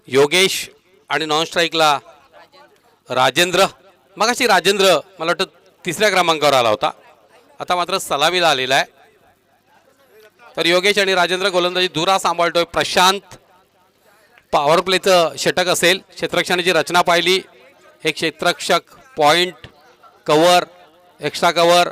योगेश आणि नॉन स्ट्राईकला राजेंद्र. मगाशी राजेंद्र मला वाटतं तिसऱ्या क्रमांकावर आला होता, आता मात्र सलामीला आलेला आहे. तर योगेश आणि राजेंद्र गोलंदाजी धुरा सांभाळतोय. प्रशांत पॉवर प्लेचं षटक असेल. क्षेत्ररक्षणाची रचना पाहिली. एक क्षेत्ररक्षक point cover extra cover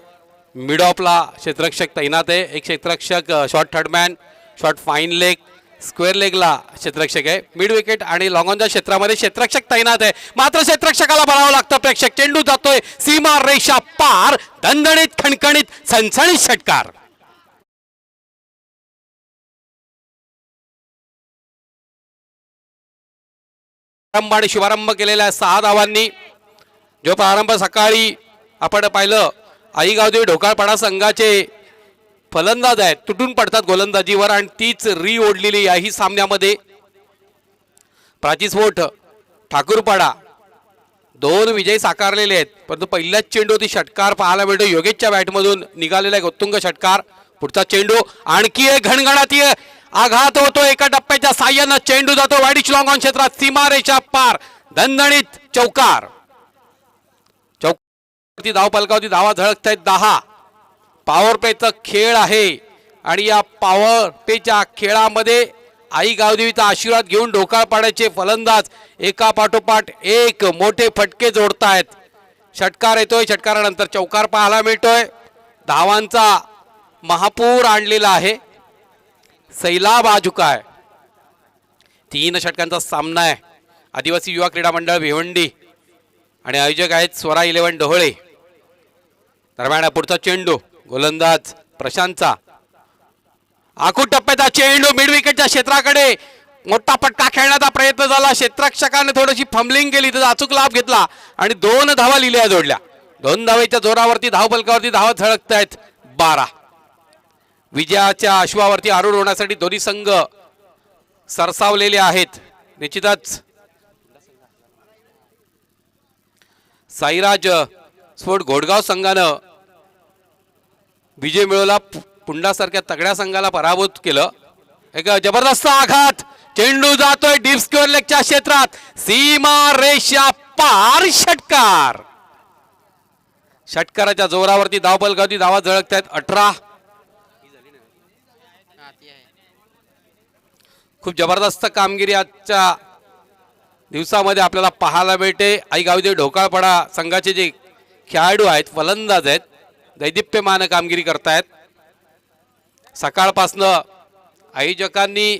mid ऑफला क्षेत्ररक्षक तैनात आहे. एक क्षेत्ररक्षक short third man short fine leg square लेगला क्षेत्ररक्षक आहे. मिड विकेट आणि लॉंग ऑनच्या क्षेत्रामध्ये क्षेत्ररक्षक तैनात आहे. मात्र क्षेत्ररक्षकाला भरावं लागतं. प्रेक्षक चेंडू जातोय सीमा रेषा पार. दणदणीत खणखणीत सणसणीत षटकार. प्रारंभ आणि शुभारंभ केलेल्या 6 धावांनी जो प्रारंभ सकाळी आपण पाहिलं. आई गावदेवी ढोकाळपाडा संघाचे फलंदाज आहेत, तुटून पडतात गोलंदाजीवर आणि तीच री ओढलेली याही सामन्यामध्ये. प्राचीस्फोट ठाकूरपाडा 2 विजय साकारलेले आहेत, परंतु पहिल्याच चेंडूवरती षटकार पाहायला मिळतो. योगेशच्या बॅटमधून निघालेला एक उत्तुंग षटकार. पुढचा चेंडू आणखी एक घणघणाटी आघात होतो. एका टप्प्याच्या साह्यानं चेंडू जातो वाईडिश लॉंग ऑन क्षेत्रात सीमारेषा पार. दणदणीत चौकार. चौकारवरती धावफलकावरती धावा झळकत आहेत 10. पॉवर प्लेचा खेळ आहे आणि या पॉवर प्लेच्या खेळामध्ये आई गावदेवीचा आशीर्वाद घेऊन ढोकाळपाड्याचे फलंदाज एका पाठोपाठ एक मोठे फटके जोडतायत. षटकार येतोय. षटकारानंतर चौकार पाहायला मिळतोय. धावांचा महापूर आणलेला आहे. सैलाब आ चुका आहे. 3 षटकांचा सामना आहे. आदिवासी युवा क्रीडा मंडळ भिवंडी आणि आयोजक आहेत स्वरा 11 ढोळे. दरम्यान पुढचा चेंडू गोलंदाज प्रशांतचा. आखूड टप्प्याचा चेंडू मिड विकेटच्या क्षेत्राकडे मोठा फटका खेळण्याचा प्रयत्न झाला. क्षेत्ररक्षकाने थोडीशी फंबलिंग केली, त्याचा अचूक लाभ घेतला आणि 2 धावा लिहिल्या जोडल्या. 2 धावेच्या जोरावरती धावफलकावरती धावा झळकत आहेत 12. विजयाच्या अश्वावरती आरूढ होण्यासाठी दोन्ही संघ सरसावलेले आहेत. निश्चितच साईराज स्पोर्ट घोडगाव संघानं विजय मिळवला. पुंडासारख्या तगड्या संघाला पराभूत केलं. एक जबरदस्त आघात. चेंडू जातोय डीप स्क्वेअर लेगच्या क्षेत्रात. सीमा रेषा पार. षटकार. षटकाराच्या जोरावरती धावफलकावरती धावा झळकत आहेत 18. खूप जबरदस्त कामगिरी आजच्या दिवसामध्ये आपल्याला पाहायला मिळते. आई गावदेवी ढोकाळपाडा संघाचे जे खेळाडू आहेत, फलंदाज आहेत, दैदिप्यमान कामगिरी करतायत. सकाळपासनं आयोजकांनी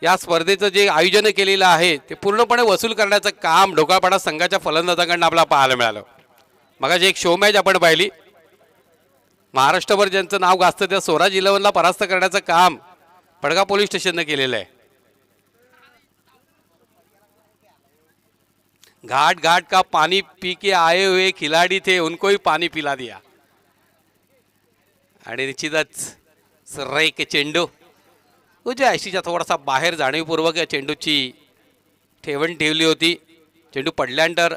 या स्पर्धेचं जे आयोजन केलेलं आहे ते पूर्णपणे वसूल करण्याचं काम ढोकाळपाडा संघाच्या फलंदाजांकडून आपल्याला पाहायला मिळालं. मगाशी एक शो मॅच आपण पाहिली. महाराष्ट्रभर ज्यांचं नाव गाजतं त्या स्वराज 11ला परास्त करण्याचं काम पडगा पोलीस स्टेशनने केलेलं आहे. घाट घाट का पानी पी के आए हुए खिलाड़ी थे, उनको ही पानी पिला दिया. आणि निश्चितच सर्रेक चेंडू उजव्या ऐशीच्या थोडासा बाहेर जाणीवपूर्वक या चेंडूची ठेवण ठेवली होती. चेंडू पडल्यानंतर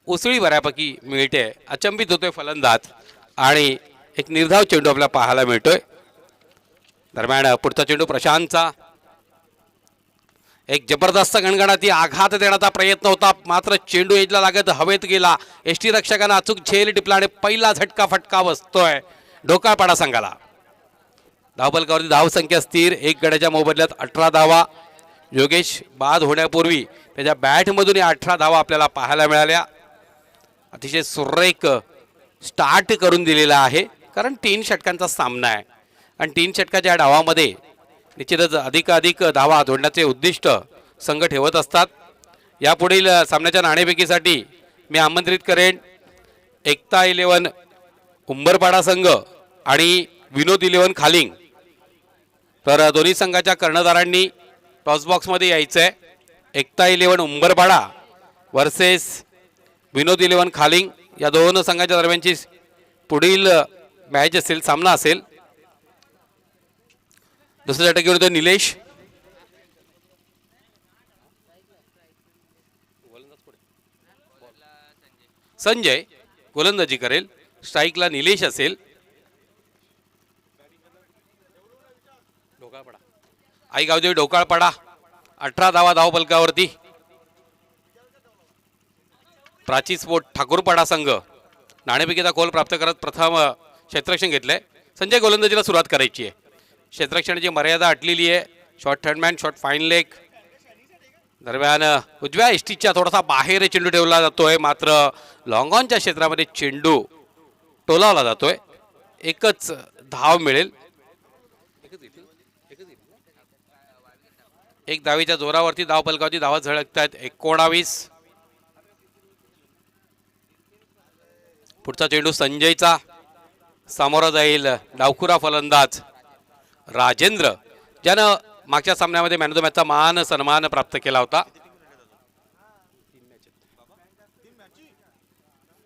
उसळी बऱ्यापैकी मिळते. अचंबित होतोय फलंदाज आणि एक निर्धाव चेंडू आपल्याला पाहायला मिळतोय. दरम्यान पुढचा चेंडू प्रशांतचा. एक जबरदस्त गणगणाती आघात देण्याचा प्रयत्न होता, मात्र चेंडू एजला लागत हवेत गेला. एसटी रक्षकांना अचूक झेल टिपला आणि पहिला झटका फटका बसतोय ढोकाळपाडा संघाला. धावफलकावरती धावसंख्या स्थिर. 1 गड्याच्या मोबदल्यात 18 धावा. योगेश बाद होण्यापूर्वी त्याच्या बॅटमधून 18 धावा आपल्याला पाहायला मिळाल्या. अतिशय सुरेख स्टार्ट करून दिलेला आहे, कारण 3 षटकांचा सामना आहे आणि 3 षटकाच्या डावामध्ये निश्चितच अधिकाधिक धावा जोडण्याचे उद्दिष्ट संघ ठेवत असतात. यापुढील सामन्याच्या नाणेफेकीसाठी मी आमंत्रित करेन एकता 11 उंबरपाडा संघ आणि विनोद 11 खालिंग. तर दोन्ही संघाच्या कर्णधारांनी टॉस बॉक्समध्ये यायचं आहे. एकता 11 उंबरपाडा वर्सेस विनोद 11 खालिंग या दोन संघाच्या दरम्यानची पुढील मॅच असेल, सामना असेल. दुसऱ्या षटकावर होतो निलेश. संजय गोलंदाजी करेल. स्ट्राईकला निलेश असेल. आई गावदेवी ढोकाळपाडा 18 धावा धावफलकावरती. प्राची स्पोर्ट ठाकूरपाडा संघ नाणेफेकीचा गोल प्राप्त करत प्रथम क्षेत्ररक्षण घेतलंय. संजय गोलंदाजीला सुरुवात करायची आहे. क्षेत्ररक्षणाची मर्यादा अटलेली आहे. Short third man, short fine leg. दरम्यान उजव्या इष्टीच्या थोडासा बाहेर चेंडू ठेवला जातोय, मात्र लॉंग ऑनच्या क्षेत्रामध्ये चेंडू टोलावला जातोय. एकच धाव मिळेल. एक धावीच्या जोरावरती धावफलकावरती धावा झळकतायत. 19. पुढचा चेंडू संजयचा. सामोरा जाईल डावखुरा फलंदाज राजेंद्र, ज्यानं मागच्या सामन्यामध्ये मॅन ऑफ द मॅचचा मान सन्मान प्राप्त केला होता.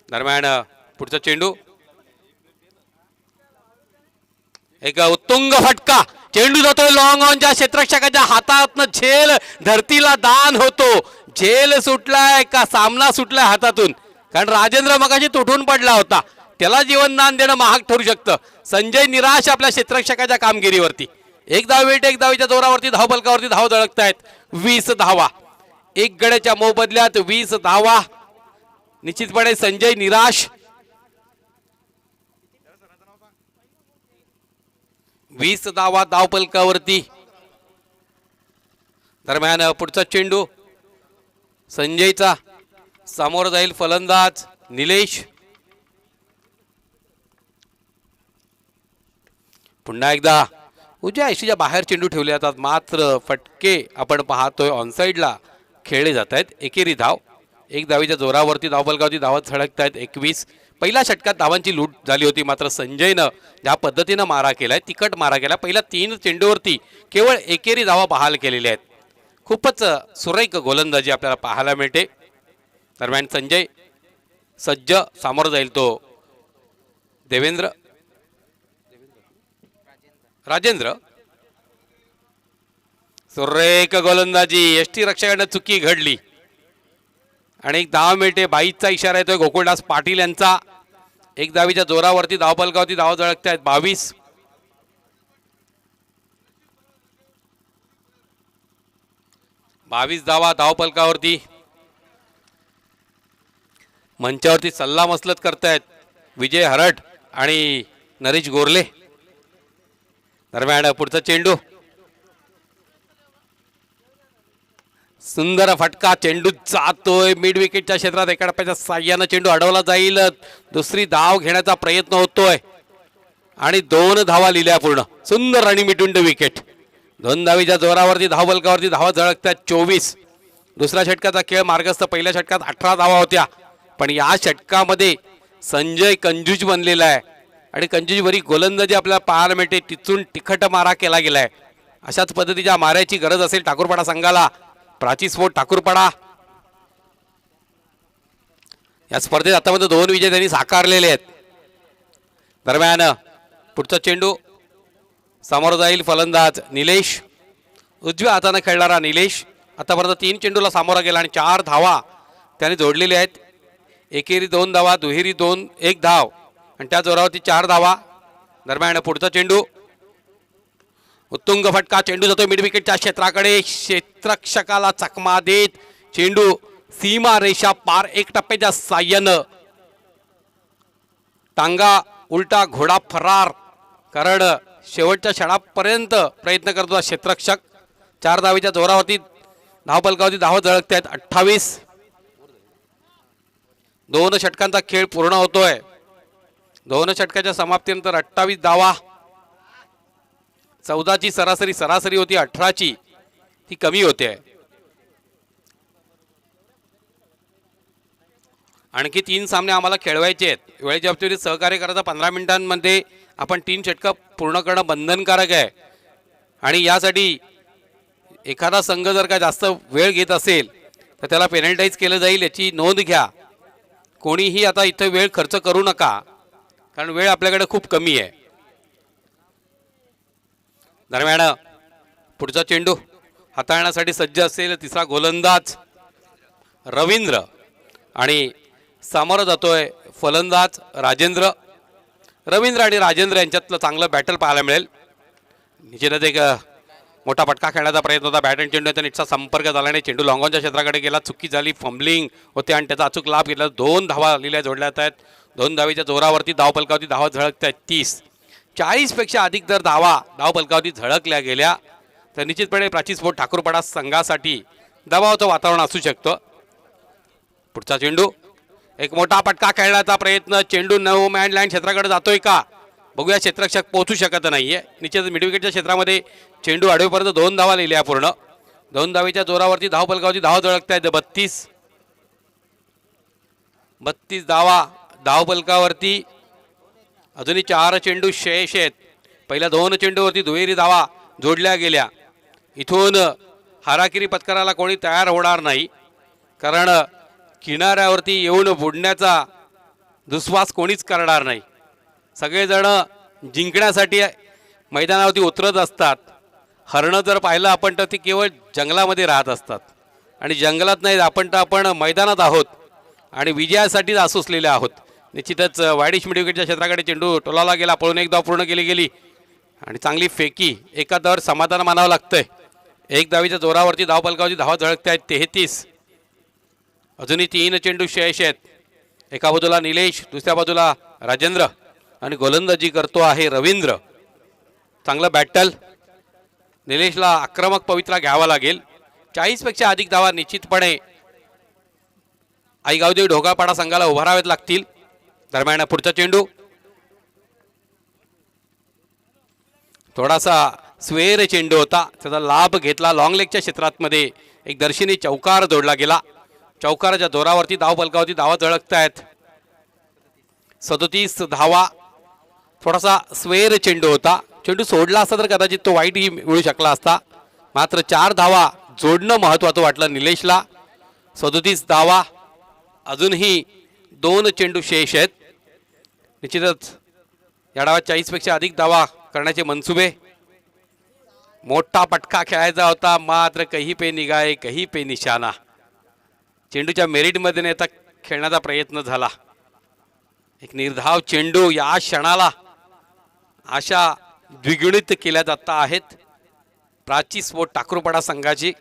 दरम्यान पुढचा चेंडू. एक उत्तुंग फटका. चेंडू जातोय लॉंग ऑनच्या क्षेत्ररक्षकाच्या हातातनं. झेल धरतीला दान होतो. झेल सुटलाय का सामना सुटलाय हातातून, कारण राजेंद्र मगाशी तुटून पडला होता. त्याला जीवनदान देणं महाग ठरू शकतं. संजय निराश आपल्या क्षेत्ररक्षकाच्या कामगिरीवरती. एक धावीच्या जोरावरती धावफलकावरती धाव झळकतायत. 20 धावा. एक गड्याच्या मोबदल्यात 20 धावा. निश्चितपणे संजय निराश. 20 धावा धावफलकावरती. दरम्यान पुढचा चेंडू संजयचा. समोर जाईल फलंदाज निलेश. पुन्हा एकदा उजव्या इशीच्या बाहेर चेंडू ठेवले जातात, मात्र फटके आपण पाहतोय ऑनसाइडला खेळले जात आहेत. एकेरी धाव. एक धावीच्या जोरावरती धावफलकावरती धावा झळकतायत. 21. पहिल्या षटकात धावांची लूट झाली होती, मात्र संजयनं ज्या पद्धतीनं मारा केलाय, तिकट मारा केला. पहिल्या 3 चेंडूवरती केवळ एकेरी धावा बहाल केलेल्या आहेत. खूपच सुरेख गोलंदाजी आपल्याला पाहायला मिळते. दरम्यान संजय सज्ज. सामोर जाईल तो राजेंद्र. सुरेख गोलंदाजी. यष्टी रक्षकाने चुकी घडली आणि एक धाव मिळते. 22चा इशारा येतोय गोकुळदास पाटील यांचा. एक धावीच्या जोरावरती धावफलकावरती धाव झळकतायत. 22. धावा धावफलकावरती. मंचावरती सल्ला मसलत करतायत विजय हरट आणि नरेश गोरले. दरम्यान पुढचा चेंडू. सुंदर फटका. चेंडू जातोय मिड विकेटच्या क्षेत्रात. एका टप्प्याच्या साह्यानं चेंडू अडवला जाईल. दुसरी धाव घेण्याचा प्रयत्न होतोय आणि 2 धावा लिहिल्या पूर्ण. सुंदर आणि मिटून विकेट. 2 धावीच्या जोरावरती धावफलकावरती धावा झळकतात. 24. दुसऱ्या षटकाचा खेळ मार्गस्थ. पहिल्या षटकात 18 धावा होत्या, पण या षटकामध्ये संजय कंजूज बनलेला आहे आणि कंजूजभरी गोलंदाजी आपल्याला पाहायला मिळते. तिथून तिखट मारा केला गेलाय. अशाच पद्धतीच्या माऱ्याची गरज असेल ठाकूरपाडा संघाला. प्राची स्पोर्ट ठाकूरपाडा या स्पर्धेत आतापर्यंत 2 विजय त्यांनी साकारलेले आहेत. दरम्यान पुढचा चेंडू. समोर जाईल फलंदाज निलेश. उजव्या हाताने खेळणारा निलेश आतापर्यंत 3 चेंडूला सामोरा गेला आणि 4 धावा त्याने जोडलेल्या आहेत. एकेरी 2 धावा, दुहेरी 2, 1 धाव आणि त्या जोरावरती 4 धावा. दरम्यान पुढचा चेंडू. उत्तुंग फटका. चेंडू जातो मिड विकेटच्या क्षेत्राकडे. क्षेत्ररक्षकाला चकमा देत चेंडू सीमा रेषा पार. एक टप्प्याच्या साह्यानं टांगा उलटा घोडा फरार, कारण शेवटच्या क्षणापर्यंत प्रयत्न करतो क्षेत्ररक्षक. 4 धावीच्या जोरावरती धावफलकावरती धाव झळकत आहेत. 28. 2 षटकांचा खेळ पूर्ण होतोय. 2 षटकाच्या समाप्तीनंतर 28 धावा. 14ची सरासरी होती, 18ची ती कमी होते. आणखी 3 सामने आम्हाला खेळवायचे आहेत. वेळेच्या बाबतीत सहकार्य करायचं. 15 मिनिटांमध्ये आपण 3 षटकं पूर्ण करणं बंधनकारक आहे आणि यासाठी एखादा संघ जर का जास्त वेळ घेत असेल तर त्याला पेनल्टाईज केलं जाईल, याची नोंद घ्या. कोणीही आता इथे वेळ खर्च करू नका, कारण वेळ आपल्याकडे खूप कमी आहे. दरम्यान पुढचा चेंडू हाताळण्यासाठी सज्ज असेल तिसरा गोलंदाज रवींद्र आणि सामोरं जातोय फलंदाज राजेंद्र. रवींद्र आणि राजेंद्र यांच्यातलं चांगलं बॅटल पाहायला मिळेल. निश्चितच एक मोठा फटका खेळण्याचा प्रयत्न होता. बॅट अँड चेंडू नेटचा संपर्क झाल्याने चेंडू लॉंगॉनच्या क्षेत्राकडे गेला. चुकी झाली, फंबलिंग होते आणि त्याचा अचूक लाभ घेतला. 2 धावा लिहिल्या जोडल्यात आहेत. 2 धावेच्या जोरावरती धावफलकावरती धावा झळकत आहेत. 30-40 पेक्षा अधिक जर धावा धावफलकावरती झळकल्या गेल्या तर निश्चितपणे प्राची स्पोर्ट ठाकूरपाडा संघासाठी दबावाचं वातावरण असू शकतं. पुढचा चेंडू, एक मोठा फटका खेळण्याचा प्रयत्न. चेंडू नो मॅन लँड क्षेत्राकडे जातोय का बघूया. क्षेत्ररक्षक पोहोचू शकत नाहीये. निश्चित मिडविकेटच्या क्षेत्रामध्ये चेंडू आडवेपर्यंत 2 धावा लिहिल्या पूर्ण. 2 धावेच्या जोरावरती धावफलकावरती धाव झळकत आहेत. 32 धावा धावफलकावरती. अजूनही 4 चेंडू शेष आहेत. पहिल्या 2 चेंडूवरती दुहेरी धावा जोडल्या गेल्या. इथून हाराकिरी पत्कराला कोणी तयार होणार नाही, कारण किनाऱ्यावरती येऊन बुडण्याचा दुस्वास कोणीच करणार नाही. सगळेजण जिंकण्यासाठी मैदानावरती उतरत असतात. हरणं जर पाहिलं आपण तर ती केवळ जंगलामध्ये राहत असतात आणि जंगलात नाही, आपण मैदानात आहोत आणि विजयासाठीच आसुसलेले आहोत. निश्चितच वायडिश मिडविकेटच्या क्षेत्राकडे चेंडू टोलाला गेला. पळून एक धाव पूर्ण केली गेली आणि चांगली फेकी. एका धावावर समाधान मानावं लागतंय. 1 धावेच्या जोरावरती धावफलकावरती धावा झळकत आहेत. 33. अजूनही 3 चेंडू शेष आहेत. एका बाजूला निलेश, दुसऱ्या बाजूला राजेंद्र आणि गोलंदाजी करतो आहे रवींद्र. चांगलं बॅटल. निलेशला आक्रमक पवित्रा घ्यावा लागेल. 40 पेक्षा अधिक धावा निश्चितपणे आईगावदेवी ढोकाळपाडा संघाला उभारावेत लागतील. दरम्यान पुढचा चेंडू थोडासा स्वेर चेंडू होता, त्याचा लाभ घेतला. लॉंग लेगच्या क्षेत्रामध्ये एक दर्शनी चौकार जोडला गेला. चौकाराच्या जोरावरती धावफलकावरती धावा झळकत आहेत. 37 धावा. थोडासा स्वेर चेंडू होता. चेंडू सोडला असता तर कदाचित तो वाईटही मिळू शकला असता. मात्र 4 धावा जोडणं महत्त्वाचं वाटलं निलेशला. 37 धावा. अजूनही 2 चेंडू शेष आहेत. निश्चितच या डावात 40 पेक्षा अधिक धावा करण्याचे मनसुबे. मोठा पटका खेळायचा होता, मात्र कहीं पे निगाहे कहीं पे निशाणा. चेंडूच्या मेरिटमध्ये नेता खेळण्याचा प्रयत्न झाला. एक निर्धाव चेंडू. या क्षणाला आशा द्विगुणित केल्या जात आहेत प्राची स्पोर्ट ठाकूरपाडा संघाची,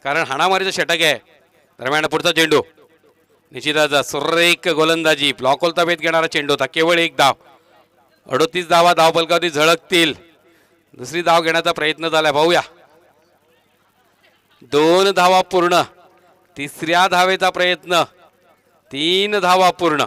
कारण हाणामारीचं षटक आहे. दरम्यान पुढचा चेंडू निश्चितच सुरेख गोलंदाजी. ब्लॉक होलता भेद घेणारा चेंडू होता. केवळ 1 धाव. 38 धावा धावफलकावरती झळकतील. दुसरी धाव घेण्याचा प्रयत्न झाला. पाहूया. 2 धावा पूर्ण. तिसऱ्या धावेचा प्रयत्न. 3 धावा पूर्ण.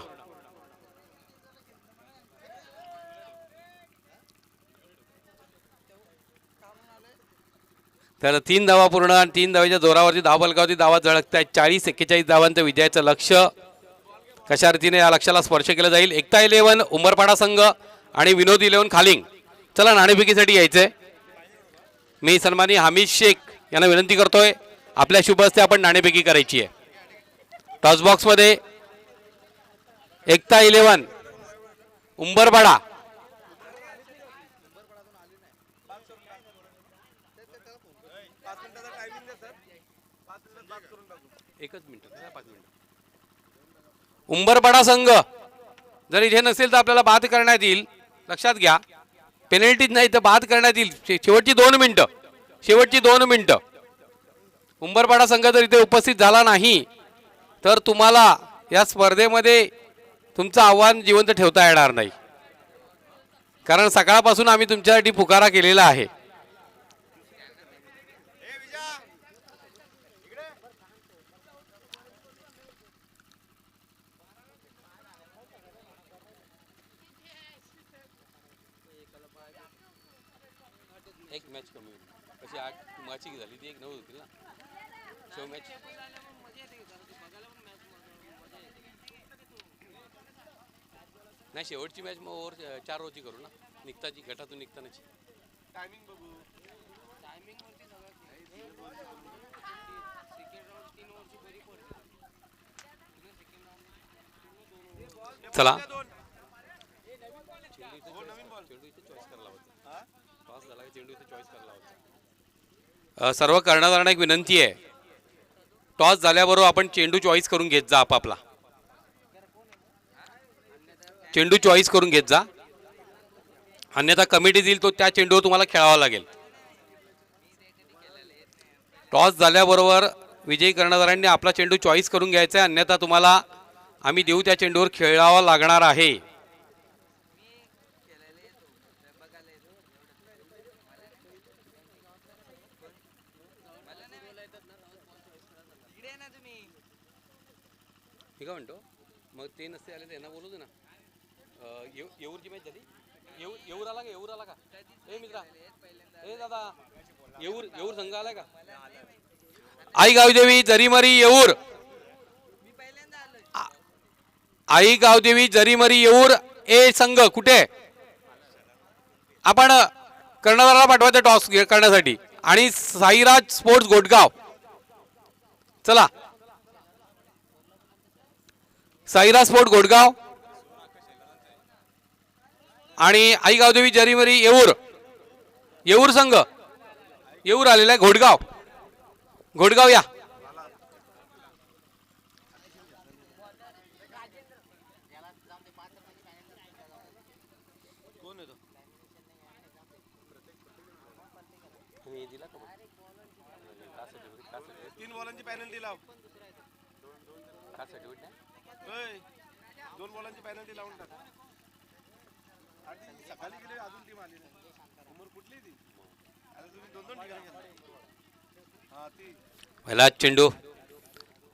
तर 3 धावा पूर्ण आणि 3 धावेच्या जोरावरती धावफलकावरती धावा झळकत आहेत. 40-41 धावांचं विजयाचं लक्ष. कशा रीतीने या लक्ष्याला स्पर्श केला जाईल. एकता 11 उंबरपाडा संघ आणि विनोद 11 खालिंग. चला नाणेफेकीसाठी यायचंय. मी सन्मानी हामिद शेख यांना विनंती करतोय, आपल्या शुभ हस्ते आपण नाणेफेकी करायची आहे. टॉस बॉक्समध्ये एकता 11 उंबरपाडा. एकच मिनिट, 5 मिनिट. उंबरपाडा संघ जर इथे नसेल तर आपल्याला बाद करण्यात येईल. लक्षात घ्या, पेनल्टीच नाही तर बाद करण्यात येईल. शेवटची 2 मिनिटं. शेवटची 2 मिनिटं. उंबरपाडा संघ जर इथे उपस्थित झाला नाही तर तुम्हाला या स्पर्धेमध्ये तुमचं आव्हान जिवंत ठेवता येणार नाही, कारण सकाळपासून आम्ही तुमच्यासाठी पुकारा केलेला आहे. एक मॅच कमी होती. कशी 8 मॅची झाली ती 1-9 होती ना. शो मॅच नाही. शेवटची मॅच मग ओव्हर 4 रोची करू ना, निघताची गटातून निघतानाची. टायमिंग बघू. टायमिंग चला. सर्व कर्णधारांना एक विनंती आहे, टॉस झाल्याबरोबर आपण चेंडू चॉईस करून घेत जा. आपापला चेंडू चॉईस करून घेत जा, अन्यथा कमिटी देईल तो त्या चेंडूवर तुम्हाला खेळावा लागेल. टॉस झाल्याबरोबर विजयी कर्णधारांनी आपला चेंडू चॉईस करून घ्यायचा आहे, अन्यथा तुम्हाला आम्ही देऊ त्या चेंडूवर खेळावा लागणार आहे. मी काय म्हणतो मग ते नसते आले त्यांना बोलू दे ना. येऊरची मॅच झाली. येऊर आला का? येऊर आला का? ए मित्रा, ए दादा, येऊर संघ आलाय का? आई गावदेवी जरीमरी येऊर, आई गावदेवी जरीमरी येऊर ए संघ कुठे? आपण कर्णधाराला पाठवायचं टॉस करण्यासाठी. आणि साईराज स्पोर्ट्स गोटगाव, चला साईराज स्पोर्ट गोटगाव आणि आई गावदेवी जरीमरी येऊर, येऊर संघ येऊर आलेला आहे. घोटगाव, घोटगाव या. तीन बॉलांची पॅनल्टी लाव. दोन बॉलांची पॅनल्टी लावून टाक. सकाळी गेले अजून टीम आली नाही. समोर कुठली ती? आता तुम्ही दोन दोन ठिकाणी गेला. हा ती पहिला चेंडू,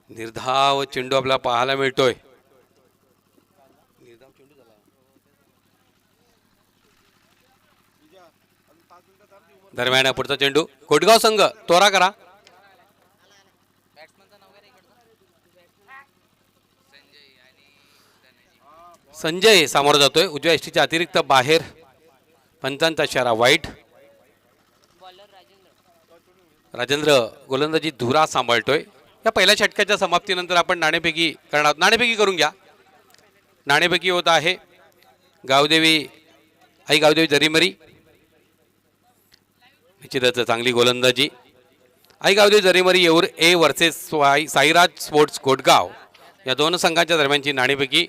निर्धाव चेंडू आपल्याला पाहायला मिळतोय. निर्धाव चेंडू झाला. दरम्यान पुढचा चेंडू, कोटगाव संघ तोरा करा. संजय सामोर जातोय उजव्या एसटीच्या अतिरिक्त बाहेर. पंचांचा इशारा वाईट. राजेंद्र गोलंदाजी धुरा सांभाळतोय. या पहिल्या षटकाच्या समाप्तीनंतर आपण नाणेफेकी करणार. नाणेफेकी करून घ्या. नाणेफेकी होत आहे. गावदेवी आई गावदेवी जरीमरी, निश्चितच चांगली गोलंदाजी. Aai Gaondevi Jarimari Yeoor A versus Sairaj sports Gotgaon या दोन संघांच्या दरम्यानची नाणेफेकी.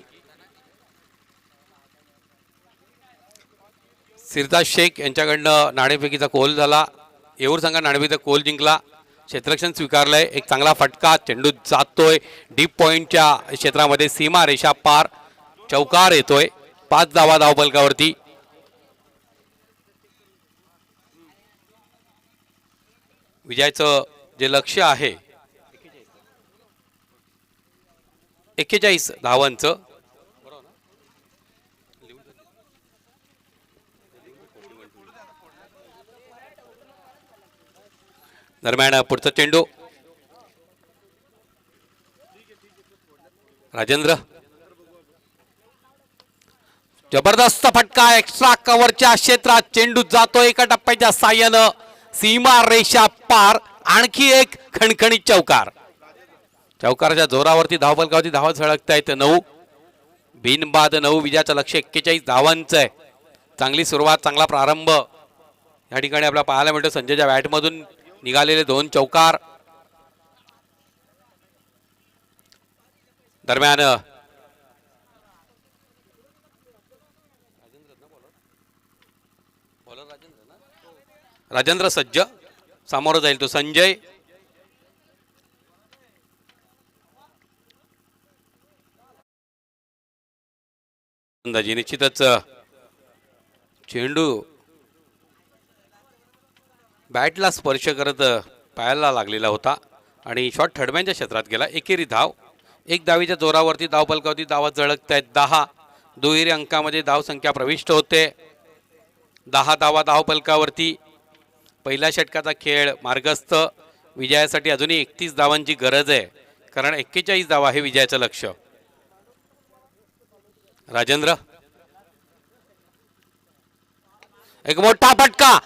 सिरताज शेख यांच्याकडनं नाणेफेकीचा कोल झाला. येऊर संघा नाणेफेकीचा कोल जिंकला. क्षेत्ररक्षण स्वीकारलंय. एक चांगला फटका, चेंडू जातोय डीप पॉइंटच्या क्षेत्रामध्ये, सीमा रेषा पार, चौकार येतोय. 5 धावा धावफलकावरती. विजयाचं जे लक्ष्य आहे 41 धावांचं. दरम्यान पुढचा चेंडू, राजेंद्र, जबरदस्त फटका, एक्स्ट्रा कव्हरच्या क्षेत्रात चेंडू जातो एका टप्प्याच्या साह्यानं, सीमा रेषा पार. आणखी एक खणखणीत चौकार. चौकाराच्या जोरावरती धावफलकावरती धावा झळकतायत. 9 बिनबाद 9. विजयाचं लक्ष 41 धावांचं आहे. चांगली सुरुवात, चांगला प्रारंभ या ठिकाणी आपल्याला पाहायला मिळतो. संजयच्या बॅटमधून निघालेले 2 चौकार. दरम्यान राजेंद्र सज्ज, सामोरं जाईल तो संजय. अंदाजी निश्चितच चेंडू बॅटला स्पर्श करत पायाला लागलेला होता आणि शॉट थर्डमॅनच्या क्षेत्रात गेला. एकेरी धाव. 1 धावीच्या जोरावरती धावफलकावरती धावा झळकत आहेत. 10 दुहेरी अंकामध्ये धावसंख्या प्रविष्ट होते. 10 धावा धावफलकावरती. पहिल्या षटकाचा खेळ मार्गस्थ. विजयासाठी अजूनही 31 धावांची गरज आहे, कारण 41 धावा हे विजयाचं लक्ष. राजेंद्र, एक मोठा फटका,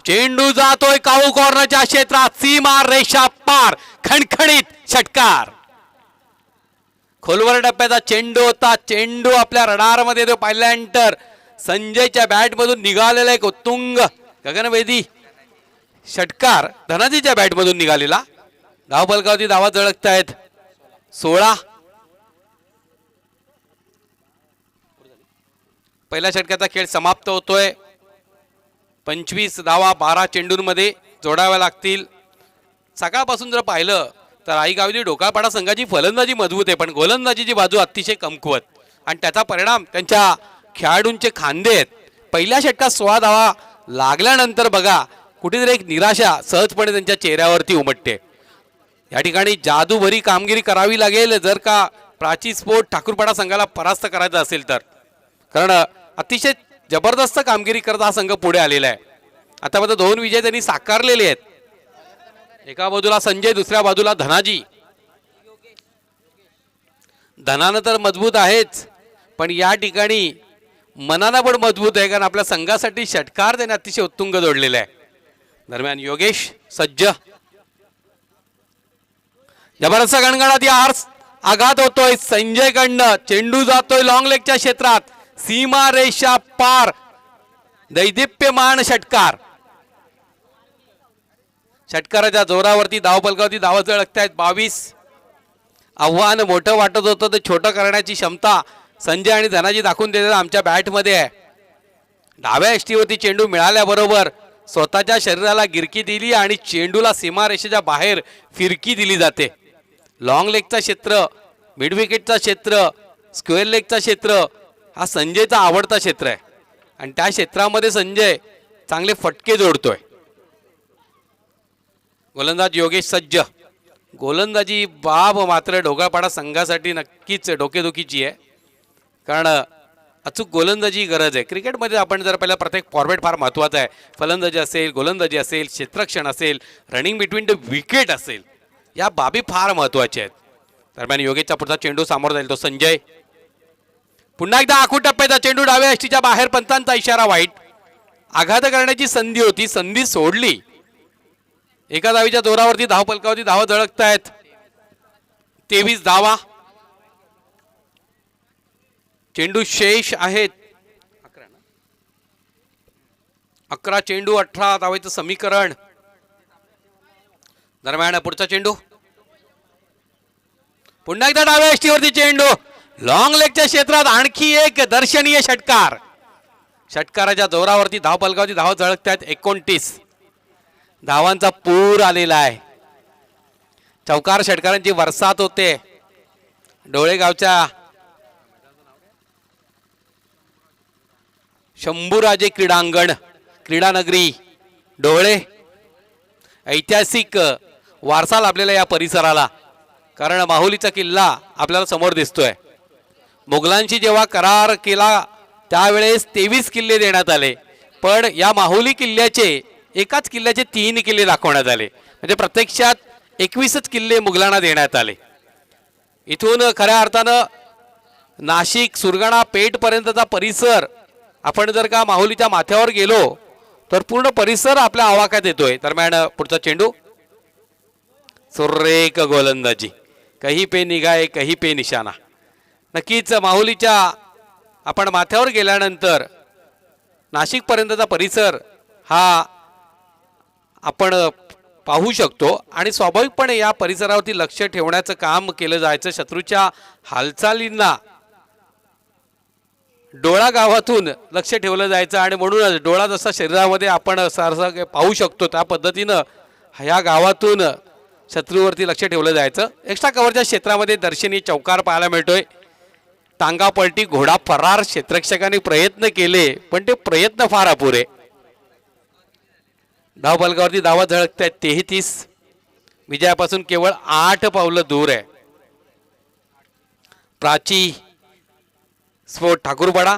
चेंडू जातोय काऊ कॉर्नरच्या क्षेत्रात, सीमा रेषा पार, खणखणीत षटकार. खोलवर टप्प्याचा चेंडू होता. चेंडू आपल्या रडारमध्ये तो पहिल्यानंतर संजयच्या बॅटमधून निघालेला एक उत्तुंग गगनवेधी षटकार धनाजीच्या बॅटमधून निघालेला. धावफलकावरती धावा झळकतायत. 16. पहिल्या षटकाचा खेळ समाप्त होतोय. 25 धावा 12 चेंडूंमध्ये जोडाव्या लागतील. सकाळपासून जर पाहिलं तर आई गावदेवी ढोकाळपाडा संघाची फलंदाजी मजबूत आहे, पण गोलंदाजीची बाजू अतिशय कमकुवत आणि त्याचा परिणाम त्यांच्या खेळाडूंचे खांदे आहेत. पहिल्या षटकात 16 धावा लागल्यानंतर बघा कुठेतरी एक निराशा सहजपणे त्यांच्या चेहऱ्यावरती उमटते. या ठिकाणी जादूभरी कामगिरी करावी लागेल जर का प्राची स्पोर्ट ठाकूरपाडा संघाला परास्त करायचं असेल तर, कारण अतिशय जबरदस्त कामगिरी करत हा संघ पुढे आलेला आहे. आतापर्यंत 2 विजय त्यांनी साकारलेले आहेत. एका बाजूला संजय, दुसऱ्या बाजूला धनाजी. धनानं तर मजबूत आहेच, पण या ठिकाणी मनानं पण मजबूत आहे, कारण आपल्या संघासाठी षटकार त्याने अतिशय उत्तुंग जोडलेला आहे. दरम्यान योगेश सज्ज, जबरदस्त गणगणात यार आघात होतोय संजयकडनं. चेंडू जातोय लॉंग लेगच्या क्षेत्रात, सीमा रेषा पार, दैदिप्यमान षटकार. षटकाराच्या जोरावरती धावफलकावरती धावा झळकतायत. 22. आव्हान मोठं वाटत होतं ते छोटं करण्याची क्षमता संजय आणि धनाजी दाखवून देतात आमच्या बॅटमध्ये आहे. डाव्या यष्टीवरती चेंडू मिळाल्याबरोबर स्वतःच्या शरीराला गिरकी दिली आणि चेंडूला सीमारेषेच्या बाहेर फिरकी दिली जाते. लॉंग लेगचा क्षेत्र, मिड विकेटचा क्षेत्र, स्क्वेअर लेगचा क्षेत्र हा संजयचा आवडता क्षेत्र आहे आणि त्या क्षेत्रामध्ये संजय चांगले फटके जोडतोय. गोलंदाज योगेश सज्ज. गोलंदाजी बाब मात्र ढोकाळपाडा संघासाठी नक्कीच डोकेदुखीची आहे, कारण अचूक गोलंदाजी गरज आहे. क्रिकेटमध्ये आपण जर पहिला प्रत्येक फॉर्मॅट फार महत्त्वाचा आहे. फलंदाजी असेल, गोलंदाजी असेल, क्षेत्ररक्षण असेल, रनिंग बिटवीन द विकेट असेल, या बाबी फार महत्त्वाच्या आहेत. दरम्यान योगेशचा पुढचा चेंडू समोर जाईल तो संजय. पुन्हा एकदा आखूड टप्प्याचा चेंडू डाव्या यष्टीच्या बाहेर, पंतांचा इशारा वाईट. आघात करण्याची संधी होती, संधी सोडली. एका धावीच्या जोरावरती धावफलकावरती धावा झळकतायत. 23 धावा. चेंडू शेष आहेत 11 चेंडू 18 धावेचं समीकरण. दरम्यान पुढचा चेंडू पुन्हा एकदा डाव्या यष्टीवरती चेंडू लॉंग लेगच्या क्षेत्रात, आणखी एक दर्शनीय षटकार. षटकाराच्या जोरावरती धावफलकावरती धावा झळकतायत. 29 धावांचा पूर आलेला आहे. चौकार षटकारांची वरसात होते. डोळेगावच्या शंभूराजे क्रीडांगण, क्रीडानगरी डोळे, ऐतिहासिक वारसा लाभलेला या परिसराला, कारण माहुलीचा किल्ला आपल्याला समोर दिसतोय. मुघलांशी जेव्हा करार केला त्यावेळेस 23 किल्ले देण्यात आले, पण या माहुली किल्ल्याचे एकाच किल्ल्याचे 3 किल्ले दाखवण्यात आले, म्हणजे प्रत्यक्षात 21च किल्ले मुघलांना देण्यात आले. इथून खऱ्या अर्थानं नाशिक, सुरगाणा, पेठपर्यंतचा परिसर आपण जर का माहुलीच्या माथ्यावर गेलो तर पूर्ण परिसर आपल्या आवाक्यात येतोय. दरम्यान पुढचा चेंडू सुरेख गोलंदाजी, कही पे निगाहे कही पे निशाणा. नक्कीच माहुलीच्या आपण माथ्यावर गेल्यानंतर नाशिकपर्यंतचा परिसर हा आपण पाहू शकतो आणि स्वाभाविकपणे या परिसरावरती लक्ष ठेवण्याचं काम केलं जायचं. शत्रूच्या हालचालींना डोळा गावातून लक्ष ठेवलं जायचं आणि म्हणूनच डोळा जसा शरीरामध्ये आपण सारखं पाहू शकतो त्या पद्धतीनं ह्या गावातून शत्रूवरती लक्ष ठेवलं जायचं. एक्स्ट्रा कव्हरच्या क्षेत्रामध्ये दर्शनी चौकार पाहायला मिळतोय. टांगा पलटी, घोडा फरार क्षेत्ररक्षकांनी प्रयत्न केले, पण ते प्रयत्न फार अपुरे. धावफलकावरती धावा झळकत आहेत. 33 विजयापासून केवळ 8 पावलं दूर आहे. प्राची स्पोर्ट ठाकूरपाडा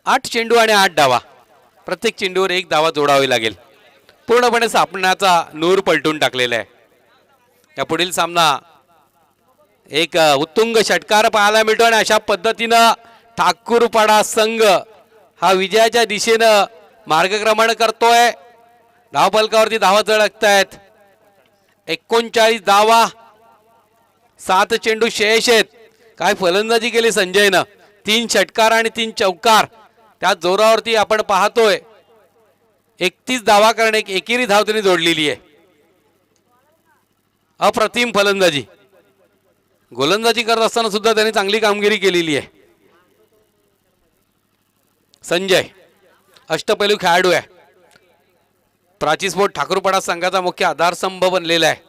8 चेंडू आणि 8 धावा. प्रत्येक चेंडूवर 1 धावा जोडावी लागेल. पूर्णपणे सापण्याचा नूर पलटून टाकलेला आहे. या पुढील सामना एक उत्तुंग षटकार पाहायला मिळतो आणि अशा पद्धतीनं ठाकूरपाडा संघ हा विजयाच्या दिशेनं मार्गक्रमण करतोय. धावफलकावरती धावा झळकतायत. 39 धावा, 7 चेंडू शेष आहेत. काय फलंदाजी केली संजयनं. 3 षटकार आणि 3 चौकार. त्या जोरावरती आपण पाहतोय 31 धावा करणे, एक एकेरी धाव त्यांनी जोडलेली आहे. अप्रतिम फलंदाजी. गोलंदाजी करत असताना सुद्धा त्यांनी चांगली कामगिरी केलेली आहे. संजय अष्टपैलू खेळाडू आहे. प्राची स्पोर्ट ठाकूरपाडा संघाचा मुख्य आधारस्तंभ बनलेला आहे.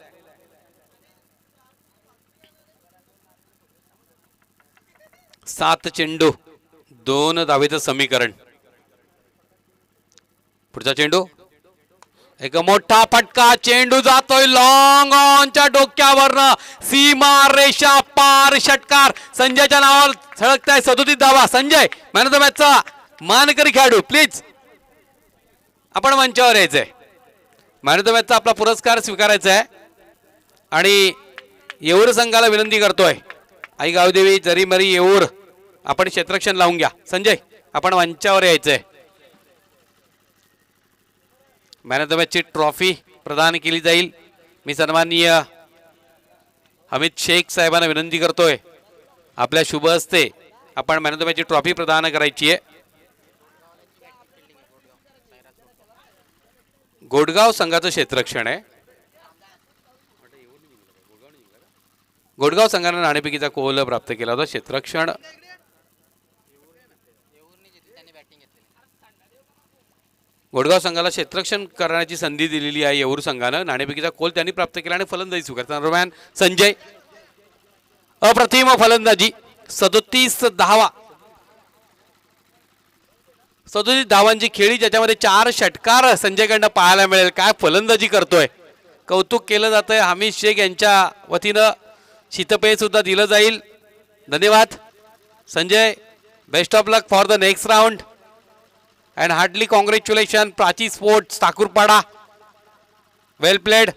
सात चेंडू 2 धावेचं समीकरण. पुढचा चेंडू एक मोठा फटका, चेंडू जातोय लॉंग ऑनच्या डोक्यावरनं, सीमा रेषा पार षटकार. संजयच्या नावावर झळकताय 37 धावा. संजय मॅन ऑफ द मॅचचा मानकरी खेळाडू. प्लीज आपण मंचावर यायचंय. मॅन ऑफ द मॅचचा आपला पुरस्कार स्वीकारायचा आहे आणि येऊर संघाला विनंती करतोय, आई गावदेवी जरीमरी येऊर, आपण क्षेत्ररक्षण लावून घ्या. संजय आपण मंचावर यायचंय. मॅन ऑफ द मॅचची ट्रॉफी प्रदान केली जाईल. मी सन्माननीय अमित शेख साहेबांना विनंती करतोय, आपल्या शुभ हस्ते आपण मॅन ऑफ द मॅचची ट्रॉफी प्रदान करायची आहे. गोडगाव संघाचं क्षेत्ररक्षण आहे. गोडगाव संघाने नाणेफेकीचा कोल प्राप्त केला होता. क्षेत्ररक्षण गोडगाव संघाला क्षेत्ररक्षण करण्याची संधी दिलेली आहे येऊर संघानं. नाणेफेकीचा कोल त्यांनी प्राप्त केला आणि फलंदाजी स्वीकारताना दरम्यान संजय अप्रतिम फलंदाजी. 37 धावा, 37 धावांची खेळी, ज्याच्यामध्ये 4 षटकार संजयकडनं पाहायला मिळेल. काय फलंदाजी करतोय, कौतुक केलं जातंय. हमीद शेख यांच्या वतीनं शीतपेय सुद्धा दिलं जाईल. धन्यवाद Sanjay. Best of luck for the next round and heartily congratulations Prachi Sports Thakurpada. Well played.